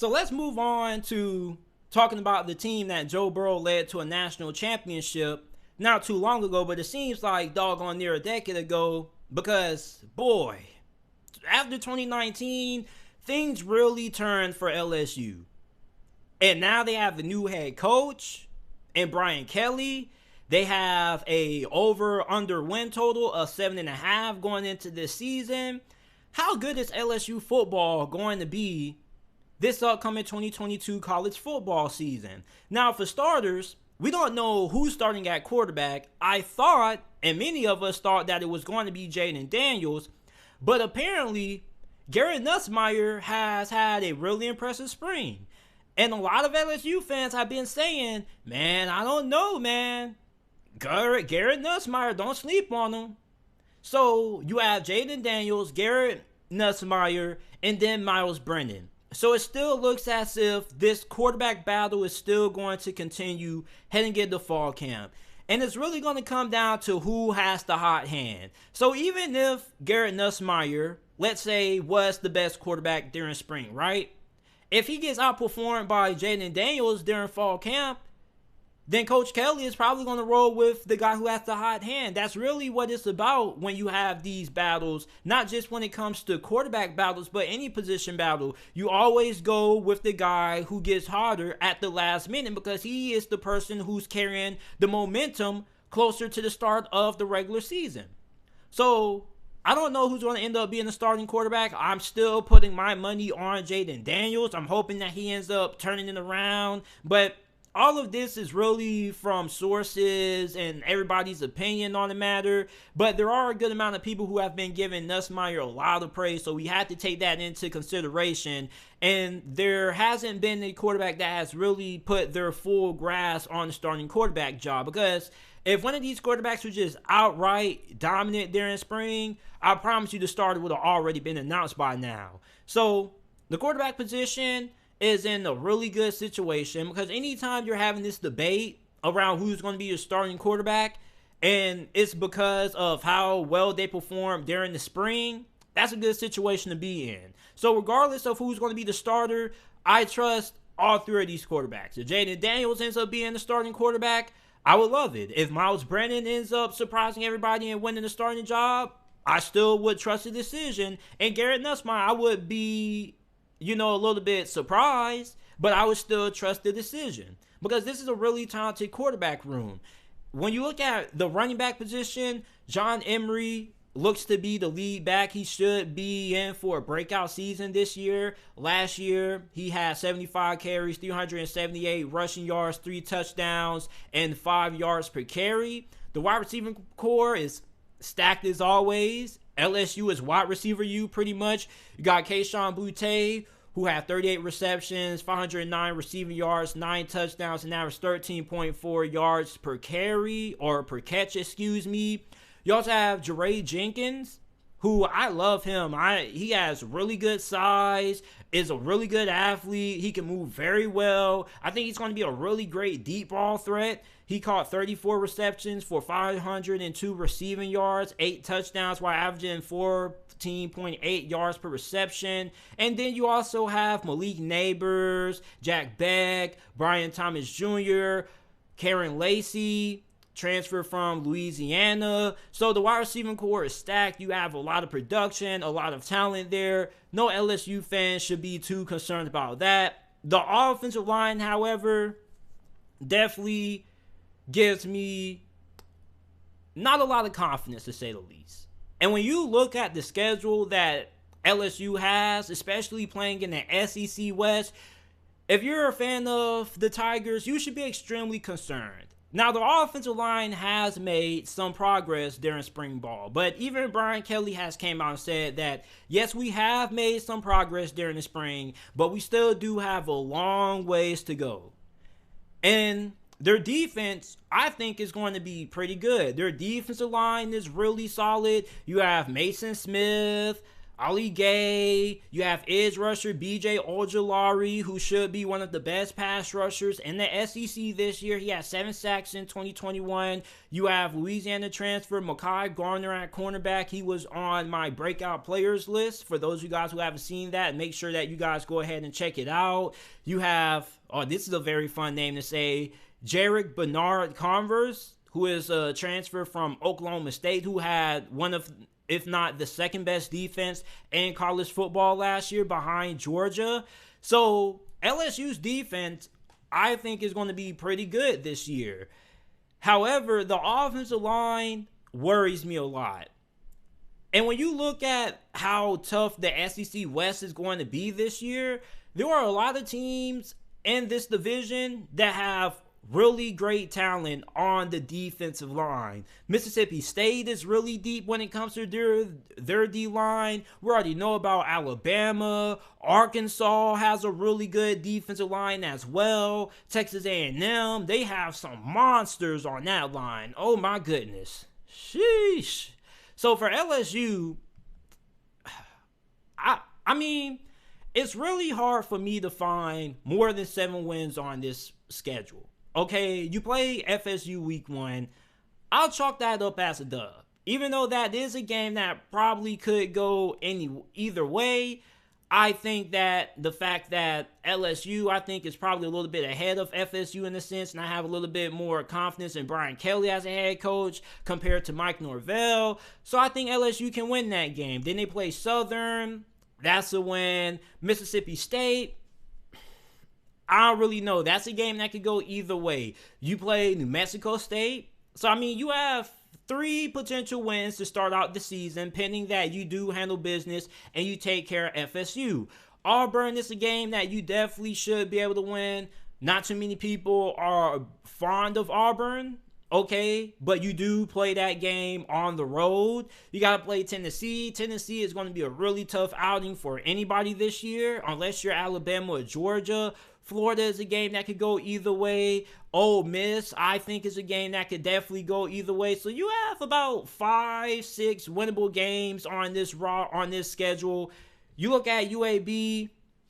So let's move on to talking about the team that Joe Burrow led to a national championship not too long ago, but it seems like doggone near a decade ago because, boy, after 2019, things really turned for LSU. And now they have a new head coach and Brian Kelly. They have a over-under win total of 7.5 going into this season. How good is LSU football going to be this upcoming 2022 college football season? Now, for starters, we don't know who's starting at quarterback. I thought, and many of us thought, that it was going to be Jayden Daniels, but apparently Garrett Nussmeier has had a really impressive spring. And a lot of LSU fans have been saying, man, I don't know, man. Garrett Nussmeier, don't sleep on him. So you have Jayden Daniels, Garrett Nussmeier, and then Myles Brennan. So it still looks as if this quarterback battle is still going to continue heading into fall camp. And it's really going to come down to who has the hot hand. So even if Garrett Nussmeier, let's say, was the best quarterback during spring, right? If he gets outperformed by Jayden Daniels during fall camp, then Coach Kelly is probably going to roll with the guy who has the hot hand. That's really what it's about when you have these battles, not just when it comes to quarterback battles, but any position battle. You always go with the guy who gets hotter at the last minute because he is the person who's carrying the momentum closer to the start of the regular season. So I don't know who's going to end up being the starting quarterback. I'm still putting my money on Jayden Daniels. I'm hoping that he ends up turning it around, but all of this is really from sources and everybody's opinion on the matter, but there are a good amount of people who have been giving Nussmeier a lot of praise, so we have to take that into consideration. And there hasn't been a quarterback that has really put their full grasp on the starting quarterback job, because if one of these quarterbacks was just outright dominant during spring, I promise you the starter would have already been announced by now. So the quarterback position is in a really good situation, because anytime you're having this debate around who's going to be your starting quarterback, and it's because of how well they performed during the spring, that's a good situation to be in. So regardless of who's going to be the starter, I trust all three of these quarterbacks. If Jayden Daniels ends up being the starting quarterback, I would love it. If Myles Brennan ends up surprising everybody and winning the starting job, I still would trust the decision. And Garrett Nussmeier, I would be, a little bit surprised, but I would still trust the decision, because this is a really talented quarterback room. When you look at the running back position, John Emery looks to be the lead back. He should be in for a breakout season this year. Last year, he had 75 carries, 378 rushing yards, 3 touchdowns, and 5 yards per carry. The wide receiving core is stacked as always. LSU is wide receiver U pretty much. You got Kayshon Boutte, who had 38 receptions, 509 receiving yards, 9 touchdowns, and averaged 13.4 yards per carry, or per catch, excuse me. You also have Jaray Jenkins, who I love him. He has really good size, is a really good athlete. He can move very well. I think he's going to be a really great deep ball threat. He caught 34 receptions for 502 receiving yards, 8 touchdowns, while averaging 14.8 yards per reception. And then you also have Malik Neighbors, Jack Beck, Brian Thomas Jr., Karen Lacey, transfer from Louisiana. So the wide receiving core is stacked. You have a lot of production, a lot of talent there. No LSU fans should be too concerned about that. The offensive line, however, definitely gives me not a lot of confidence, to say the least. And when you look at the schedule that LSU has, especially playing in the SEC West, if you're a fan of the Tigers, you should be extremely concerned. Now, the offensive line has made some progress during spring ball, but even Brian Kelly has came out and said that, yes, we have made some progress during the spring, but we still do have a long ways to go. And their defense, I think, is going to be pretty good. Their defensive line is really solid. You have Mason Smith, Ali Gay, you have edge rusher BJ Ojulari, who should be one of the best pass rushers in the SEC this year. He had 7 sacks in 2021. You have Louisiana transfer Mekhi Garner at cornerback. He was on my breakout players list. For those of you guys who haven't seen that, make sure that you guys go ahead and check it out. You have, this is a very fun name to say, Jarek Bernard Converse, who is a transfer from Oklahoma State, who had one of, if not the second best defense in college football last year behind Georgia. So LSU's defense, I think, is going to be pretty good this year. However, the offensive line worries me a lot. And when you look at how tough the SEC West is going to be this year, there are a lot of teams in this division that have really great talent on the defensive line. Mississippi State is really deep when it comes to their D-line. We already know about Alabama. Arkansas has a really good defensive line as well. Texas A&M, they have some monsters on that line. Oh my goodness. Sheesh. So for LSU, I mean, it's really hard for me to find more than 7 wins on this schedule. Okay, you play FSU week 1. I'll chalk that up as a dub. Even though that is a game that probably could go either way, I think that the fact that LSU, I think, is probably a little bit ahead of FSU in a sense, and I have a little bit more confidence in Brian Kelly as a head coach compared to Mike Norvell. So I think LSU can win that game. Then they play Southern. That's a win. Mississippi State, I don't really know. That's a game that could go either way. You play New Mexico State. So, I mean, you have 3 potential wins to start out the season, pending that you do handle business and you take care of FSU. Auburn is a game that you definitely should be able to win. Not too many people are fond of Auburn, okay? But you do play that game on the road. You got to play Tennessee. Tennessee is going to be a really tough outing for anybody this year, unless you're Alabama or Georgia. Florida is a game that could go either way. Ole Miss, I think, is a game that could definitely go either way. So you have about 5-6 winnable games on this schedule. You look at UAB,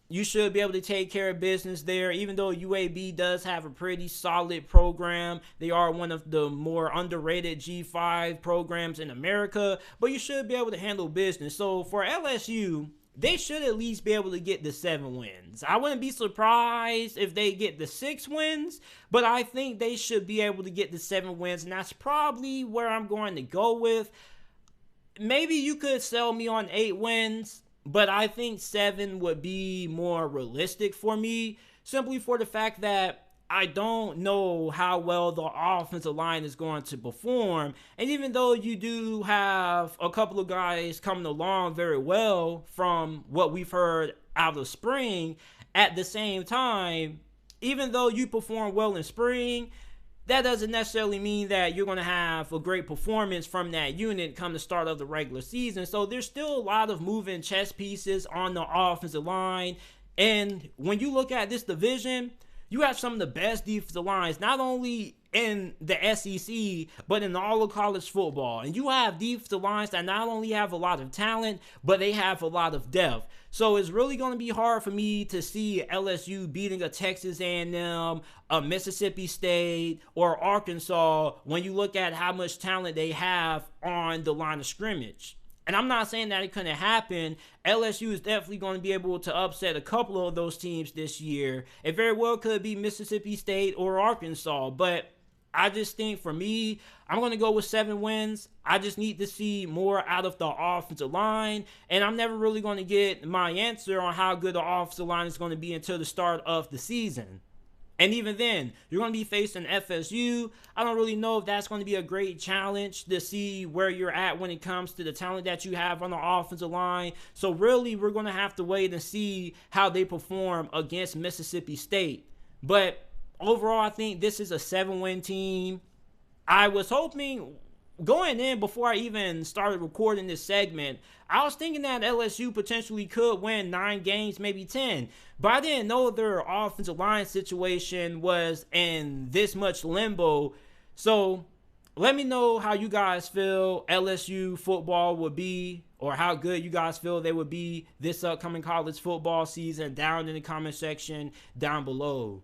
you should be able to take care of business there. Even though UAB does have a pretty solid program, they are one of the more underrated G5 programs in America, but you should be able to handle business. So for LSU, they should at least be able to get the 7 wins. I wouldn't be surprised if they get the 6 wins, but I think they should be able to get the 7 wins, and that's probably where I'm going to go with. Maybe you could sell me on 8 wins, but I think 7 would be more realistic for me, simply for the fact that I don't know how well the offensive line is going to perform. And even though you do have a couple of guys coming along very well from what we've heard out of spring, at the same time, even though you perform well in spring, that doesn't necessarily mean that you're going to have a great performance from that unit come the start of the regular season. So there's still a lot of moving chess pieces on the offensive line. And when you look at this division, you have some of the best defensive lines, not only in the SEC, but in all of college football. And you have defensive lines that not only have a lot of talent, but they have a lot of depth. So it's really going to be hard for me to see LSU beating a Texas A&M, a Mississippi State, or Arkansas when you look at how much talent they have on the line of scrimmage. And I'm not saying that it couldn't happen. LSU is definitely going to be able to upset a couple of those teams this year. It very well could be Mississippi State or Arkansas. But I just think for me, I'm going to go with 7 wins. I just need to see more out of the offensive line. And I'm never really going to get my answer on how good the offensive line is going to be until the start of the season. And even then, you're going to be facing FSU. I don't really know if that's going to be a great challenge to see where you're at when it comes to the talent that you have on the offensive line. So really, we're going to have to wait and see how they perform against Mississippi State. But overall, I think this is a 7-win team. I was hoping, going in before I even started recording this segment, I was thinking that LSU potentially could win 9 games, maybe 10. But I didn't know their offensive line situation was in this much limbo. So Let me know how you guys feel LSU football would be, or how good you guys feel they would be this upcoming college football season, down in the comment section down below.